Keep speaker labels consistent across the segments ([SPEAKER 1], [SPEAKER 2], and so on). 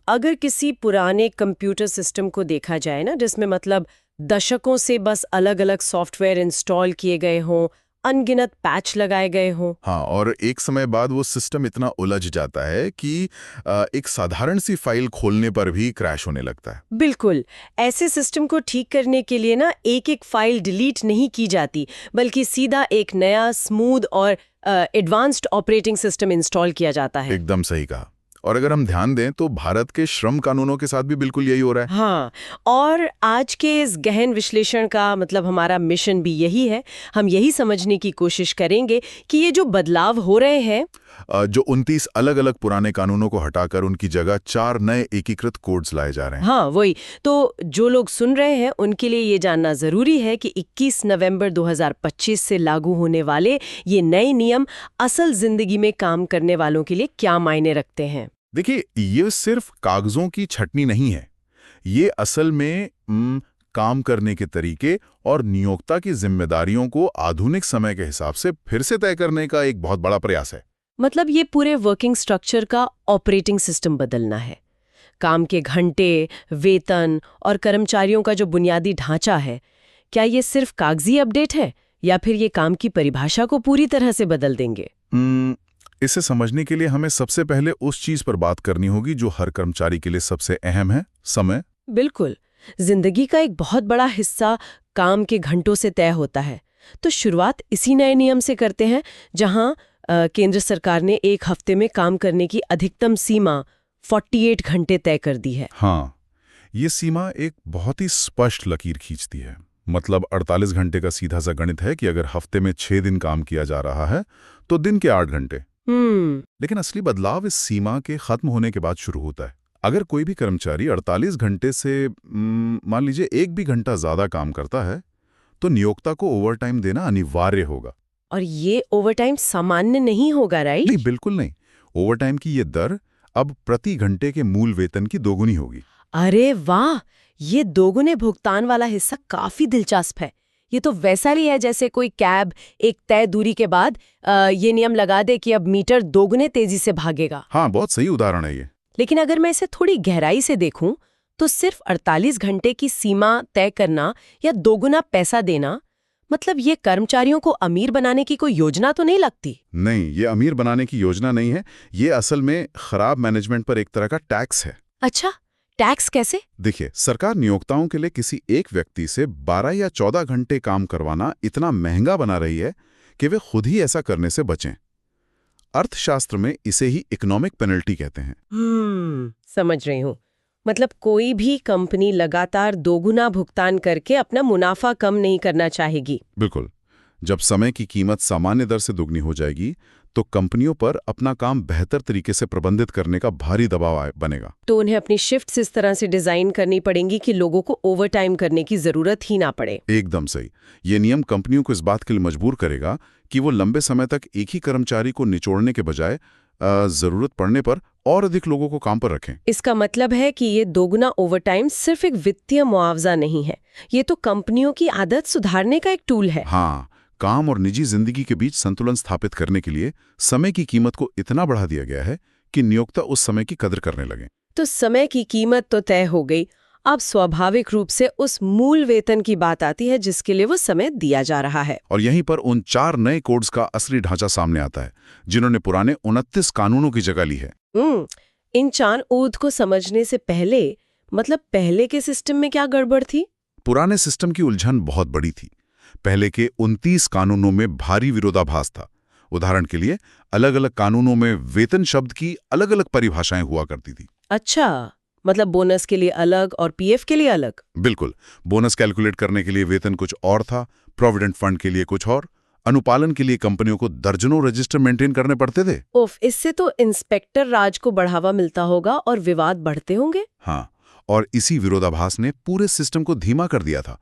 [SPEAKER 1] अगर किसी पुराने कंप्यूटर सिस्टम को देखा जाए ना, जिसमें मतलब दशकों से बस अलग अलग सॉफ्टवेयर इंस्टॉल किए गए हों, अनगिनत पैच लगाए गए हों।
[SPEAKER 2] हाँ, और एक समय बाद वो सिस्टम इतना उलझ जाता है कि एक साधारण सी फाइल खोलने पर भी क्रैश होने लगता है।
[SPEAKER 1] बिल्कुल। ऐसे सिस्टम को ठीक करने के लिए ना एक एक फाइल डिलीट नहीं की जाती, बल्कि सीधा एक नया स्मूथ और एडवांस्ड ऑपरेटिंग सिस्टम इंस्टॉल किया जाता है।
[SPEAKER 2] एकदम सही कहा। और अगर हम ध्यान दें तो भारत के श्रम कानूनों के साथ भी बिल्कुल यही हो रहा है।
[SPEAKER 1] हाँ, और आज के इस गहन विश्लेषण का मतलब हमारा मिशन भी यही है। हम यही समझने की कोशिश करेंगे कि ये जो बदलाव हो रहे हैं,
[SPEAKER 2] जो 29 अलग अलग पुराने कानूनों को हटाकर उनकी जगह 4 नए एकीकृत कोड्स लाए जा रहे हैं।
[SPEAKER 1] हाँ वही तो, जो लोग सुन रहे हैं उनके लिए ये जानना जरूरी है कि 21 नवंबर 2025 से लागू होने वाले ये नए नियम असल जिंदगी में काम करने वालों के लिए क्या मायने रखते हैं।
[SPEAKER 2] देखिए, ये सिर्फ कागजों की छटनी नहीं है। ये असल में काम करने के तरीके और नियोक्ता की जिम्मेदारियों को आधुनिक समय के हिसाब से फिर से तय करने का एक बहुत बड़ा प्रयास है।
[SPEAKER 1] मतलब ये पूरे वर्किंग स्ट्रक्चर का ऑपरेटिंग सिस्टम बदलना है। काम के घंटे, वेतन और कर्मचारियों का जो बुनियादी ढांचा है, क्या ये सिर्फ कागजी अपडेट है या फिर ये काम की परिभाषा को पूरी तरह से बदल देंगे?
[SPEAKER 2] इसे समझने के लिए हमें सबसे पहले उस चीज पर बात करनी होगी जो हर कर्मचारी के लिए सबसे अहम है, समय।
[SPEAKER 1] बिल्कुल। जिंदगी का एक बहुत बड़ा हिस्सा काम के घंटों से तय होता है। तो शुरुआत इसी नए नियम से करते हैं, जहां केंद्र सरकार ने एक हफ्ते में काम करने की अधिकतम सीमा 48 घंटे तय कर दी है।
[SPEAKER 2] हाँ, ये सीमा एक बहुत ही स्पष्ट लकीर खींचती है। मतलब 48 घंटे का सीधा सा गणित है कि अगर हफ्ते में 6 दिन काम किया जा रहा है तो दिन के 8 घंटे। लेकिन असली बदलाव इस सीमा के खत्म होने के बाद शुरू होता है। अगर कोई भी कर्मचारी 48 घंटे से मान लीजिए एक भी घंटा ज्यादा काम करता है तो नियोक्ता को ओवरटाइम देना अनिवार्य होगा।
[SPEAKER 1] और ये ओवरटाइम सामान्य नहीं होगा, राइट?
[SPEAKER 2] नहीं, बिल्कुल नहीं। ओवरटाइम की ये दर अब प्रति घंटे के मूल वेतन की दोगुनी होगी।
[SPEAKER 1] अरे वाह, ये दोगुने भुगतान वाला हिस्सा काफी दिलचस्प है। ये तो वैसा ही है जैसे कोई कैब एक तय दूरी के बाद ये नियम लगा दे कि अब मीटर दोगुने तेजी से भागेगा।
[SPEAKER 2] हाँ, बहुत सही उदाहरण है ये।
[SPEAKER 1] लेकिन अगर मैं इसे थोड़ी गहराई से देखूं तो सिर्फ 48 घंटे की सीमा तय करना या दोगुना पैसा देना, मतलब ये कर्मचारियों को अमीर बनाने की कोई योजना तो नहीं लगती?
[SPEAKER 2] नहीं, ये अमीर बनाने की योजना नहीं है। ये असल में खराब मैनेजमेंट पर एक तरह का टैक्स है।
[SPEAKER 1] अच्छा, टैक्स कैसे?
[SPEAKER 2] देखिए, सरकार नियोक्ताओं के लिए किसी एक व्यक्ति से 12 या 14 घंटे काम करवाना इतना महंगा बना रही है कि वे खुद ही ऐसा करने से बचें। अर्थशास्त्र में इसे ही इकोनॉमिक पेनल्टी कहते हैं।
[SPEAKER 1] समझ रही हूँ। मतलब कोई भी कंपनी लगातार दोगुना भुगतान करके अपना मुनाफा कम नहीं करना चाहेगी।
[SPEAKER 2] बिल्कुल। जब समय की कीमत सामान्य दर से दुगनी हो जाएगी तो कंपनियों पर अपना काम बेहतर तरीके से प्रबंधित करने का भारी दबाव बनेगा।
[SPEAKER 1] तो उन्हें अपनी शिफ्ट्स इस तरह से डिजाइन करनी पड़ेंगी कि लोगों को ओवरटाइम करने की जरूरत ही ना पड़े।
[SPEAKER 2] एकदम सही। ये नियम कंपनियों को इस बात के लिए मजबूर करेगा कि वो लंबे समय तक एक ही कर्मचारी को निचोड़ने के बजाय जरूरत पड़ने पर और अधिक लोगों को काम पर रखें।
[SPEAKER 1] इसका मतलब है कि ये दोगुना ओवरटाइम सिर्फ एक वित्तीय मुआवजा नहीं है, ये तो कंपनियों की आदत सुधारने का एक टूल है।
[SPEAKER 2] हाँ, काम और निजी जिंदगी के बीच संतुलन स्थापित करने के लिए समय की कीमत को इतना बढ़ा दिया गया है कि नियोक्ता उस समय की कदर करने लगे।
[SPEAKER 1] तो समय की कीमत तो तय हो गई, अब स्वाभाविक रूप से उस मूल वेतन की बात आती है जिसके लिए वो समय दिया जा रहा है।
[SPEAKER 2] और यहीं पर उन 4 नए कोड्स का असली ढांचा सामने आता है जिन्होंने पुराने 29 कानूनों की जगह ली है।
[SPEAKER 1] इन 4 ओद को समझने से पहले, मतलब पहले के सिस्टम में क्या गड़बड़ थी?
[SPEAKER 2] पुराने सिस्टम की उलझन बहुत बड़ी थी। पहले के 29 कानूनों में भारी विरोधाभास था। उदाहरण के लिए, अलग अलग कानूनों में वेतन शब्द की अलग अलग परिभाषाएं हुआ करती थी।
[SPEAKER 1] अच्छा, मतलब बोनस के लिए अलग और पीएफ के लिए अलग?
[SPEAKER 2] बिल्कुल। बोनस कैलकुलेट करने के लिए वेतन कुछ और था, प्रोविडेंट फंड के लिए कुछ और। अनुपालन के लिए कंपनियों को दर्जनों रजिस्टर मेंटेन करने पड़ते थे।
[SPEAKER 1] इससे तो इंस्पेक्टर राज को बढ़ावा मिलता होगा और विवाद बढ़ते होंगे।
[SPEAKER 2] हाँ, और इसी विरोधाभास ने पूरे सिस्टम को धीमा कर दिया था।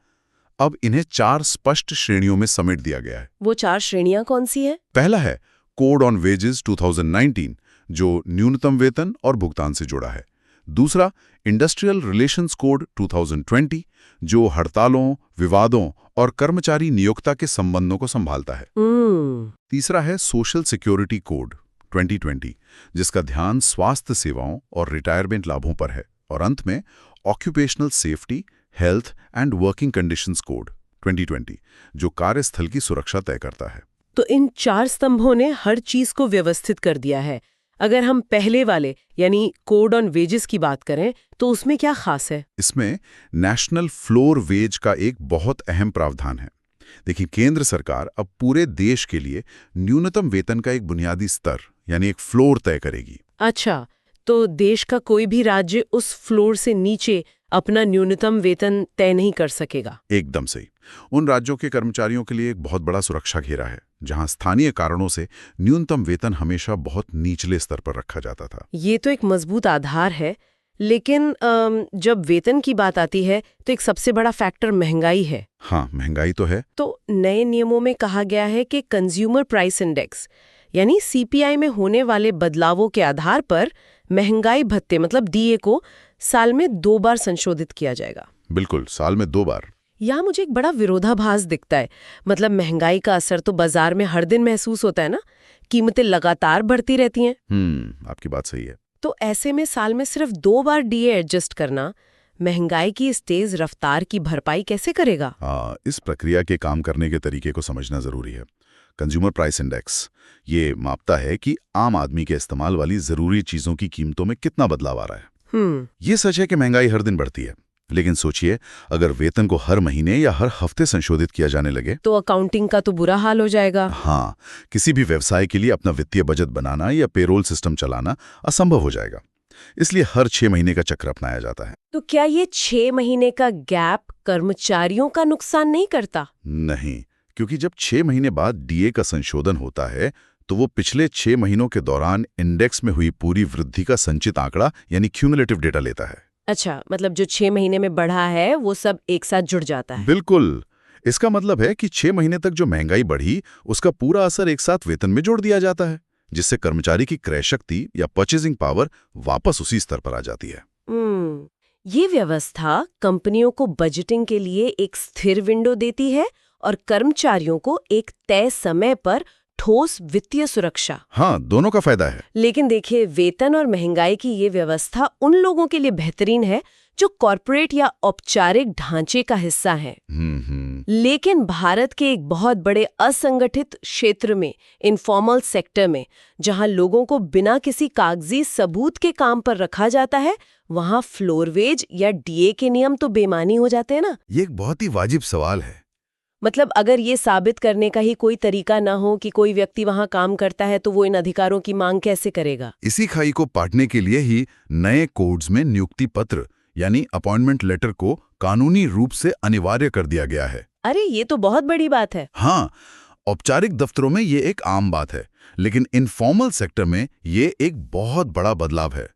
[SPEAKER 2] अब इन्हें 4 स्पष्ट श्रेणियों में समेट दिया गया है।
[SPEAKER 1] वो 4 श्रेणियां कौन सी है?
[SPEAKER 2] पहला है कोड ऑन वेजेस 2019, जो न्यूनतम वेतन और भुगतान से जुड़ा है। दूसरा, इंडस्ट्रियल रिलेशंस कोड 2020, जो हड़तालों, विवादों और कर्मचारी नियोक्ता के संबंधों को संभालता है। तीसरा है सोशल सिक्योरिटी कोड 2020, जिसका ध्यान स्वास्थ्य सेवाओं और रिटायरमेंट लाभों पर है। और अंत में occupational safety, health and working conditions code 2020, जो कार्यस्थल की सुरक्षा तय करता है।
[SPEAKER 1] तो इन 4 स्तंभों ने हर चीज को व्यवस्थित कर दिया है। अगर हम पहले वाले यानी कोड ऑन वेजेस की बात करें तो उसमें क्या खास है?
[SPEAKER 2] इसमें नेशनल फ्लोर वेज का एक बहुत अहम प्रावधान है। देखिए, केंद्र सरकार अब पूरे देश के लिए न्यूनतम वेतन का एक बुनियादी स्तर यानी एक फ्लोर तय करेगी।
[SPEAKER 1] अच्छा, तो देश का कोई भी राज्य उस फ्लोर से नीचे अपना न्यूनतम वेतन तय नहीं कर सकेगा?
[SPEAKER 2] एकदम सही। उन राज्यों के कर्मचारियों के लिए एक बहुत बड़ा सुरक्षा घेरा है, जहां स्थानीय कारणों से न्यूनतम वेतन हमेशा बहुत निचले स्तर पर रखा जाता था।
[SPEAKER 1] ये तो एक मजबूत आधार है, लेकिन जब वेतन की बात आती है तो एक सबसे बड़ा फैक्टर महंगाई है।
[SPEAKER 2] हाँ, महंगाई तो है।
[SPEAKER 1] तो नए नियमों में कहा गया है कि कंज्यूमर प्राइस इंडेक्स यानी सीपीआई में होने वाले बदलावों के आधार पर महंगाई भत्ते मतलब डीए को साल में 2 बार संशोधित किया जाएगा।
[SPEAKER 2] बिल्कुल, साल में 2 बार।
[SPEAKER 1] यहाँ मुझे एक बड़ा विरोधाभास दिखता है। मतलब महंगाई का असर तो बाजार में हर दिन महसूस होता है ना, कीमतें लगातार बढ़ती रहती हैं।
[SPEAKER 2] आपकी बात सही है।
[SPEAKER 1] तो ऐसे में साल में सिर्फ 2 बार डीए एडजस्ट करना महंगाई की इस तेज रफ्तार की भरपाई कैसे करेगा?
[SPEAKER 2] इस प्रक्रिया के काम करने के तरीके को समझना जरूरी है। कंज्यूमर प्राइस इंडेक्स ये मापता है कि आम आदमी के इस्तेमाल वाली जरूरी चीजों की कीमतों में कितना बदलाव आ रहा है। ये सच है कि महंगाई हर दिन बढ़ती है, लेकिन सोचिए अगर वेतन को हर महीने या हर हफ्ते संशोधित किया जाने लगे
[SPEAKER 1] तो अकाउंटिंग का तो बुरा हाल हो जाएगा।
[SPEAKER 2] हाँ, किसी भी व्यवसाय के लिए अपना वित्तीय बजट बनाना या पेरोल सिस्टम चलाना असंभव हो जाएगा। इसलिए हर 6 महीने का चक्र अपनाया जाता है।
[SPEAKER 1] तो क्या ये 6 महीने का गैप कर्मचारियों का नुकसान नहीं करता?
[SPEAKER 2] नहीं, क्योंकि जब 6 महीने बाद डीए का संशोधन होता है तो वो पिछले 6 महीनों के दौरान इंडेक्स में हुई पूरी वृद्धि का संचित आंकड़ा यानी क्यूमुलेटिव डेटा लेता है।
[SPEAKER 1] अच्छा, मतलब जो 6 महीने में बढ़ा है वो सब एक साथ जुड़ जाता है।
[SPEAKER 2] बिल्कुल। इसका मतलब है कि 6 महीने तक जो महंगाई बढ़ी उसका पूरा असर एक साथ वेतन में जोड़ दिया जाता है, जिससे कर्मचारी की क्रय शक्ति या परचेजिंग पावर वापस उसी स्तर पर आ जाती है।
[SPEAKER 1] ये व्यवस्था कंपनियों को बजटिंग के लिए एक स्थिर विंडो देती है और कर्मचारियों को एक तय समय पर ठोस वित्तीय सुरक्षा।
[SPEAKER 2] हाँ, दोनों का फायदा है।
[SPEAKER 1] लेकिन देखिए, वेतन और महंगाई की ये व्यवस्था उन लोगों के लिए बेहतरीन है जो कॉरपोरेट या औपचारिक ढांचे का हिस्सा है। लेकिन भारत के एक बहुत बड़े असंगठित क्षेत्र में, इनफॉर्मल सेक्टर में, जहां लोगों को बिना किसी कागजी सबूत के काम पर रखा जाता है, वहां फ्लोर वेज या डीए के नियम तो बेमानी हो जाते हैं ना।
[SPEAKER 2] ये एक बहुत ही वाजिब सवाल है।
[SPEAKER 1] मतलब अगर ये साबित करने का ही कोई तरीका ना हो कि कोई व्यक्ति वहां काम करता है, तो वो इन अधिकारों की मांग कैसे करेगा?
[SPEAKER 2] इसी खाई को पाटने के लिए ही नए कोड्स में नियुक्ति पत्र यानी अपॉइंटमेंट लेटर को कानूनी रूप से अनिवार्य कर दिया गया है।
[SPEAKER 1] अरे, ये तो बहुत बड़ी बात है।
[SPEAKER 2] हाँ, औपचारिक दफ्तरों में ये एक आम बात है, लेकिन इनफॉर्मल सेक्टर में ये एक बहुत बड़ा बदलाव है।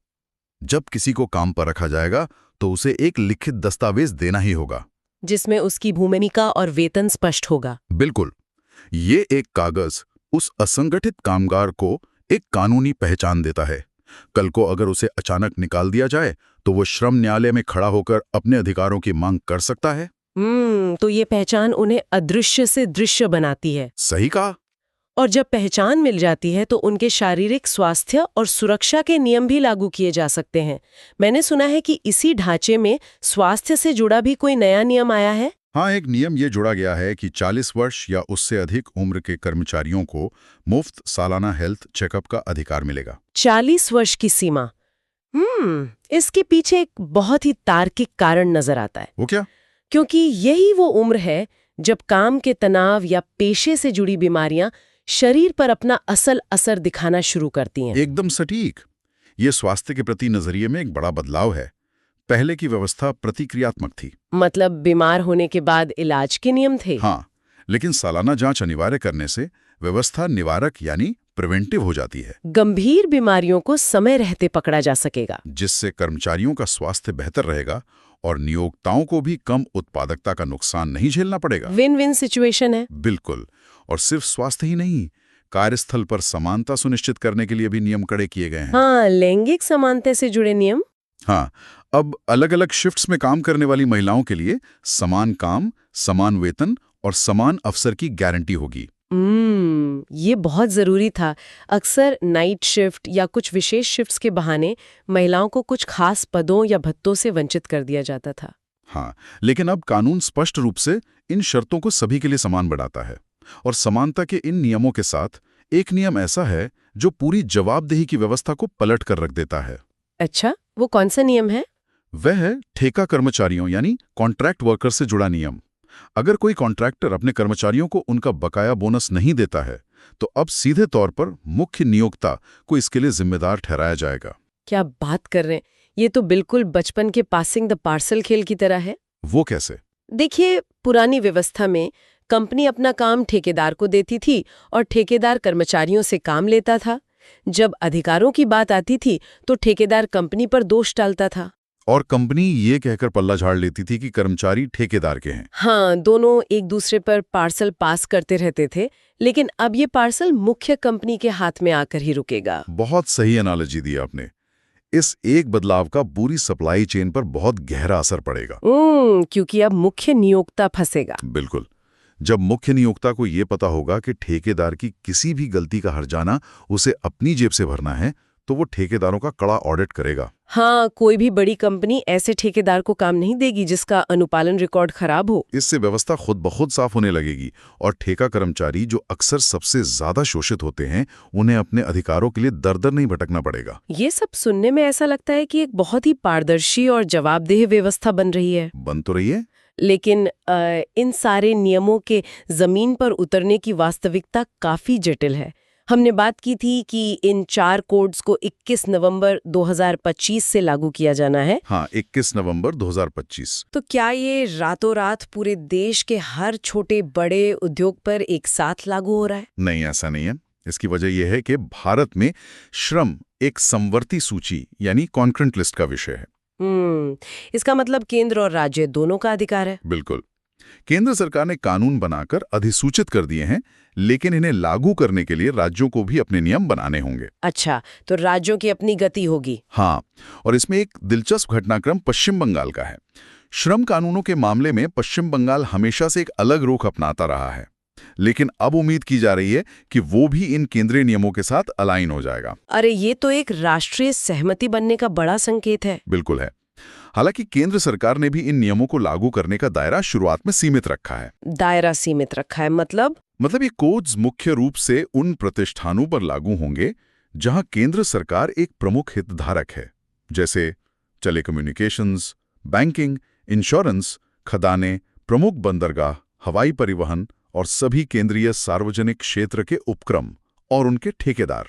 [SPEAKER 2] जब किसी को काम पर रखा जाएगा तो उसे एक लिखित दस्तावेज देना ही होगा,
[SPEAKER 1] जिसमें उसकी भूमिका और वेतन स्पष्ट होगा।
[SPEAKER 2] बिल्कुल। ये एक कागज उस असंगठित कामगार को एक कानूनी पहचान देता है। कल को अगर उसे अचानक निकाल दिया जाए तो वो श्रम न्यायालय में खड़ा होकर अपने अधिकारों की मांग कर सकता है।
[SPEAKER 1] तो ये पहचान उन्हें अदृश्य से दृश्य बनाती है।
[SPEAKER 2] सही कहा।
[SPEAKER 1] और जब पहचान मिल जाती है तो उनके शारीरिक स्वास्थ्य और सुरक्षा के नियम भी लागू किए जा सकते हैं। मैंने सुना है कि इसी ढांचे में स्वास्थ्य से जुड़ा भी कोई नया नियम आया है।
[SPEAKER 2] हाँ, एक नियम ये जोड़ा गया है कि 40 वर्ष या उससे अधिक उम्र के कर्मचारियों को मुफ्त सालाना हेल्थ चेकअप का अधिकार मिलेगा।
[SPEAKER 1] 40 वर्ष की सीमा। इसके पीछे एक बहुत ही तार्किक कारण नजर आता है।
[SPEAKER 2] वो क्या?
[SPEAKER 1] क्योंकि यही वो उम्र है जब काम के तनाव या पेशे से जुड़ी बीमारियां शरीर पर अपना असल असर दिखाना शुरू करती हैं।
[SPEAKER 2] एकदम सटीक। ये स्वास्थ्य के प्रति नजरिए में एक बड़ा बदलाव है। पहले की व्यवस्था प्रतिक्रियात्मक थी,
[SPEAKER 1] मतलब बीमार होने के बाद इलाज के नियम थे।
[SPEAKER 2] हाँ, लेकिन सालाना जांच अनिवार्य करने से व्यवस्था निवारक यानी प्रिवेंटिव हो जाती है।
[SPEAKER 1] गंभीर बीमारियों को समय रहते पकड़ा जा सकेगा,
[SPEAKER 2] जिससे कर्मचारियों का स्वास्थ्य बेहतर रहेगा और नियोक्ताओं को भी कम उत्पादकता का नुकसान नहीं झेलना पड़ेगा।
[SPEAKER 1] विन विन सिचुएशन है।
[SPEAKER 2] बिल्कुल। और सिर्फ स्वास्थ्य ही नहीं, कार्यस्थल पर समानता सुनिश्चित करने के लिए भी नियम कड़े किए गए हैं।
[SPEAKER 1] हाँ, लैंगिक समानता से जुड़े नियम।
[SPEAKER 2] हाँ, अब अलग अलग शिफ्ट्स में काम करने वाली महिलाओं के लिए समान काम, समान वेतन और समान अवसर की गारंटी होगी।
[SPEAKER 1] ये बहुत जरूरी था। अक्सर नाइट शिफ्ट या कुछ विशेष शिफ्ट्स के बहाने महिलाओं को कुछ खास पदों या भत्तों से वंचित कर दिया जाता था।
[SPEAKER 2] हाँ, लेकिन अब कानून स्पष्ट रूप से इन शर्तों को सभी के लिए समान बढ़ाता है। और समानता के इन नियमों के साथ एक नियम ऐसा है जो पूरी जवाबदेही की व्यवस्था को पलट कर रख देता है।
[SPEAKER 1] अच्छा, वो कौन सा नियम है?
[SPEAKER 2] वह है ठेका कर्मचारियों यानी कॉन्ट्रैक्ट वर्कर से जुड़ा नियम। अगर कोई कॉन्ट्रैक्टर अपने कर्मचारियों को उनका बकाया बोनस नहीं देता है, तो अब सीधे तौर पर मुख्य नियोक्ता को इसके लिए जिम्मेदार ठहराया जाएगा।
[SPEAKER 1] क्या बात कर रहे हैं! ये तो बिल्कुल बचपन के पासिंग द पार्सल खेल की तरह है।
[SPEAKER 2] वो कैसे?
[SPEAKER 1] देखिए, पुरानी व्यवस्था में कंपनी अपना काम ठेकेदार को देती थी और ठेकेदार कर्मचारियों से काम लेता था। जब अधिकारों की बात आती थी तो ठेकेदार कंपनी पर दोष डालता था।
[SPEAKER 2] और कंपनी ये कहकर पल्ला झाड़ लेती थी कि कर्मचारी ठेकेदार के हैं।
[SPEAKER 1] हाँ, दोनों एक दूसरे पर पार्सल पास करते रहते थे, लेकिन अब ये पार्सल मुख्य कंपनी के हाथ में आकर ही रुकेगा।
[SPEAKER 2] बहुत सही एनालॉजी दी आपने। इस एक बदलाव का पूरी सप्लाई चेन पर बहुत गहरा असर पड़ेगा।
[SPEAKER 1] क्योंकि अब मुख्य नियोक्ता फंसेगा।
[SPEAKER 2] बिल्कुल। जब मुख्य नियोक्ता को ये पता होगा कि ठेकेदार की किसी भी गलती का हर्जाना उसे अपनी जेब से भरना है, तो वो ठेकेदारों का कड़ा ऑडिट करेगा।
[SPEAKER 1] हाँ, कोई भी बड़ी कंपनी ऐसे ठेकेदार को काम नहीं देगी जिसका अनुपालन रिकॉर्ड खराब हो।
[SPEAKER 2] इससे व्यवस्था खुद ब खुद साफ होने लगेगी और ठेका कर्मचारी, जो अक्सर सबसे ज्यादा शोषित होते हैं, उन्हें अपने अधिकारों के लिए दर-दर नहीं भटकना पड़ेगा।
[SPEAKER 1] ये सब सुनने में ऐसा लगता है कि एक बहुत ही पारदर्शी और जवाबदेह व्यवस्था बन रही है।
[SPEAKER 2] बन तो रही है,
[SPEAKER 1] लेकिन इन सारे नियमों के जमीन पर उतरने की वास्तविकता काफी जटिल है। हमने बात की थी कि इन 4 कोड्स को 21 नवंबर 2025 से लागू किया जाना है।
[SPEAKER 2] हाँ, 21 नवंबर 2025।
[SPEAKER 1] तो क्या ये रातों रात पूरे देश के हर छोटे बड़े उद्योग पर एक साथ लागू हो रहा है?
[SPEAKER 2] नहीं, ऐसा नहीं है। इसकी वजह यह है कि भारत में श्रम एक समवर्ती सूची यानी कॉन्करेंट लिस्ट का विषय है।
[SPEAKER 1] इसका मतलब केंद्र और राज्य दोनों का अधिकार है।
[SPEAKER 2] बिल्कुल। केंद्र सरकार ने कानून बनाकर अधिसूचित कर दिए हैं, लेकिन इन्हें लागू करने के लिए राज्यों को भी अपने नियम बनाने होंगे।
[SPEAKER 1] अच्छा, तो राज्यों की अपनी गति होगी।
[SPEAKER 2] हाँ, और इसमें एक दिलचस्प घटनाक्रम पश्चिम बंगाल का है। श्रम कानूनों के मामले में पश्चिम बंगाल हमेशा से एक अलग रुख अपनाता रहा है, लेकिन अब उम्मीद की जा रही है कि वो भी इन केंद्रीय नियमों के साथ अलाइन हो जाएगा।
[SPEAKER 1] अरे, ये तो एक राष्ट्रीय सहमति बनने का बड़ा संकेत है।
[SPEAKER 2] बिल्कुल है। हालांकि केंद्र सरकार ने भी इन नियमों को लागू करने का दायरा शुरुआत में सीमित रखा है।
[SPEAKER 1] दायरा सीमित रखा है मतलब
[SPEAKER 2] ये कोड्स मुख्य रूप से उन प्रतिष्ठानों पर लागू होंगे जहां केंद्र सरकार एक प्रमुख हितधारक है, जैसे टेलीकम्युनिकेशंस, बैंकिंग, इंश्योरेंस, खदानें, प्रमुख बंदरगाह, हवाई परिवहन और सभी केंद्रीय सार्वजनिक क्षेत्र के उपक्रम और उनके ठेकेदार।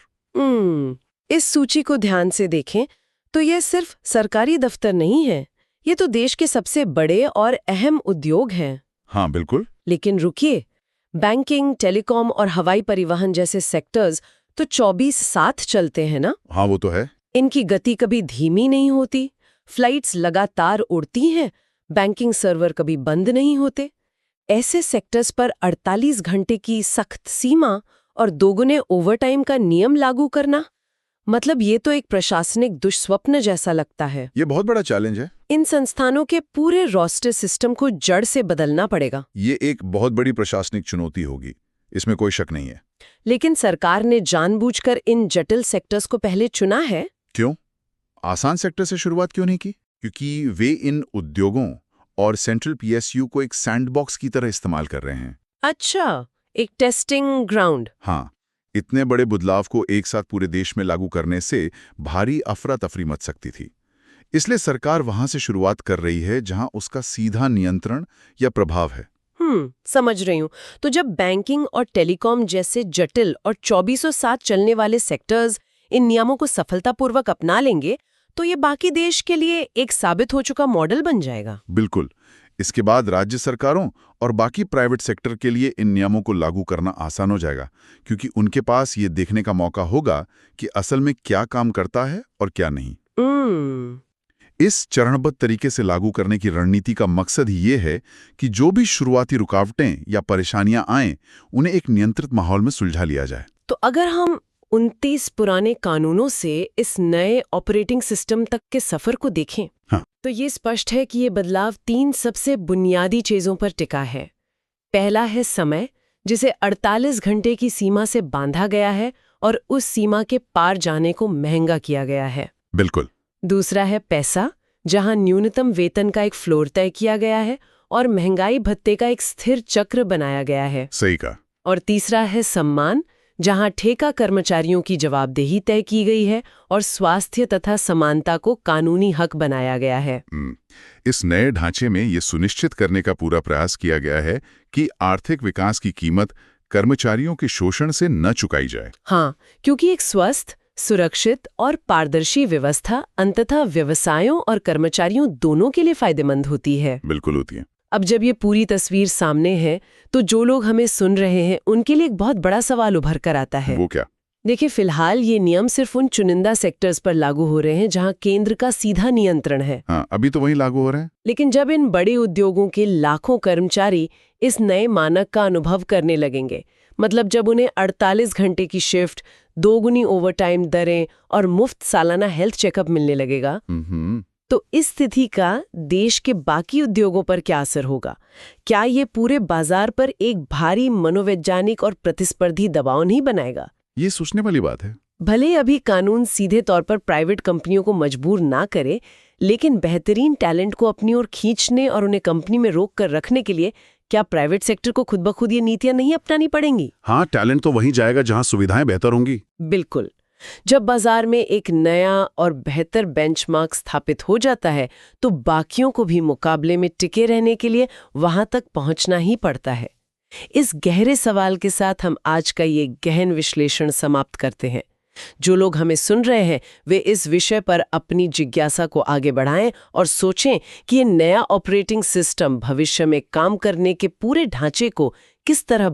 [SPEAKER 1] इस सूची को ध्यान से देखें तो यह सिर्फ सरकारी दफ्तर नहीं है, ये तो देश के सबसे बड़े और अहम उद्योग हैं।
[SPEAKER 2] हाँ, बिल्कुल।
[SPEAKER 1] लेकिन रुकिए, बैंकिंग, टेलीकॉम और हवाई परिवहन जैसे सेक्टर्स तो 24/7 चलते हैं ना?
[SPEAKER 2] हाँ, वो तो है।
[SPEAKER 1] इनकी गति कभी धीमी नहीं होती, फ्लाइट्स लगातार उड़ती हैं, बैंकिंग सर्वर कभी बंद नहीं होते। ऐसे सेक्टर्स पर 48 घंटे की सख्त सीमा और दोगुने ओवरटाइम का नियम लागू करना, मतलब ये तो एक प्रशासनिक दुष्स्वप्न जैसा लगता है।
[SPEAKER 2] ये बहुत बड़ा चैलेंज है।
[SPEAKER 1] इन संस्थानों के पूरे रोस्टर सिस्टम को जड़ से बदलना पड़ेगा।
[SPEAKER 2] ये एक बहुत बड़ी प्रशासनिक चुनौती होगी, इसमें कोई शक नहीं है।
[SPEAKER 1] लेकिन सरकार ने जानबूझकर इन जटिल सेक्टर्स को पहले चुना है।
[SPEAKER 2] क्यों? आसान सेक्टर से शुरुआत क्यों नहीं की? क्योंकि वे इन उद्योगों और सेंट्रल पीएसयू को एक सैंडबॉक्स की तरह इस्तेमाल कर रहे हैं।
[SPEAKER 1] अच्छा, एक टेस्टिंग ग्राउंड।
[SPEAKER 2] हाँ, इतने बड़े बदलाव को एक साथ पूरे देश में लागू करने से भारी अफरा तफरी मच सकती थी। इसलिए सरकार वहां से शुरुआत कर रही है जहां उसका सीधा नियंत्रण या प्रभाव है।
[SPEAKER 1] समझ रही हूँ। तो जब बैंकिंग और टेलीकॉम जैसे जटिल और 24/7 चलने वाले सेक्टर्स इन नियमों को सफलतापूर्वक अपना लेंगे, तो ये बाकी देश के लिए एक साबित हो चुका मॉडल बन जाएगा।
[SPEAKER 2] बिल्कुल। इसके बाद राज्य सरकारों और बाकी प्राइवेट सेक्टर के लिए इन नियमों को लागू करना आसान हो जाएगा, क्योंकि उनके पास ये देखने का मौका होगा कि असल में क्या काम करता है और क्या नहीं। इस चरणबद्ध तरीके से लागू करने की रणनीति का मकसद ये है कि जो भी शुरुआती रुकावटें या परेशानियां आएं, उन्हें एक नियंत्रित माहौल में सुलझा लिया जाए।
[SPEAKER 1] तो अगर हम 29 पुराने कानूनों से इस नए ऑपरेटिंग सिस्टम तक के सफर को देखें,
[SPEAKER 2] हाँ,
[SPEAKER 1] तो ये स्पष्ट है कि ये बदलाव 3 सबसे बुनियादी चीजों पर टिका है। पहला है समय, जिसे 48 घंटे की सीमा से बांधा गया है और उस सीमा के पार जाने को महंगा किया गया है।
[SPEAKER 2] बिल्कुल।
[SPEAKER 1] दूसरा है पैसा, जहां न्यूनतम वेतन का एक फ्लोर तय किया गया है और महंगाई भत्ते का एक स्थिर चक्र बनाया गया है।
[SPEAKER 2] सही कहा।
[SPEAKER 1] और तीसरा है सम्मान, जहां ठेका कर्मचारियों की जवाबदेही तय की गई है और स्वास्थ्य तथा समानता को कानूनी हक बनाया गया है।
[SPEAKER 2] इस नए ढांचे में ये सुनिश्चित करने का पूरा प्रयास किया गया है कि आर्थिक विकास की कीमत कर्मचारियों के शोषण से न चुकाई जाए।
[SPEAKER 1] हाँ, क्योंकि एक स्वस्थ, सुरक्षित और पारदर्शी व्यवस्था अंततः व्यवसायों और कर्मचारियों दोनों के लिए फायदेमंद होती है।
[SPEAKER 2] बिल्कुल होती है।
[SPEAKER 1] अब जब ये पूरी तस्वीर सामने है तो जो लोग हमें सुन रहे हैं उनके लिए एक बहुत बड़ा सवाल उभर कर आता है।
[SPEAKER 2] वो क्या?
[SPEAKER 1] देखिए, फिलहाल ये नियम सिर्फ उन चुनिंदा सेक्टर्स पर लागू हो रहे हैं जहां केंद्र का सीधा नियंत्रण है।
[SPEAKER 2] हाँ, अभी तो वहीं लागू हो रहे हैं।
[SPEAKER 1] लेकिन जब इन बड़े उद्योगों के लाखों कर्मचारी इस नए मानक का अनुभव करने लगेंगे, मतलब जब उन्हें 48 घंटे की शिफ्ट, 2 गुनी ओवरटाइम दरें और मुफ्त सालाना हेल्थ चेकअप मिलने लगेगा, तो इस स्थिति का देश के बाकी उद्योगों पर क्या असर होगा? क्या ये पूरे बाजार पर एक भारी मनोवैज्ञानिक और प्रतिस्पर्धी दबाव नहीं बनाएगा?
[SPEAKER 2] ये सोचने वाली बात है।
[SPEAKER 1] भले अभी कानून सीधे तौर पर प्राइवेट कंपनियों को मजबूर ना करे, लेकिन बेहतरीन टैलेंट को अपनी ओर खींचने और उन्हें कंपनी में रोक कर रखने के लिए क्या प्राइवेट सेक्टर को खुद ब खुद ये नीतियां नहीं अपनानी पड़ेंगी?
[SPEAKER 2] हाँ, टैलेंट तो वहीं जाएगा जहां सुविधाएं बेहतर होंगी।
[SPEAKER 1] बिल्कुल। जब बाजार में एक नया और बेहतर बेंचमार्क स्थापित हो जाता है तो बाकियों को भी मुकाबले में टिके रहने के लिए वहां तक पहुंचना ही पड़ता है। इस गहरे सवाल के साथ हम आज का ये गहन विश्लेषण समाप्त करते हैं। जो लोग हमें सुन रहे हैं वे इस विषय पर अपनी जिज्ञासा को आगे बढ़ाएं और सोचें कि ये नया ऑपरेटिंग सिस्टम भविष्य में काम करने के पूरे ढांचे को किस तरह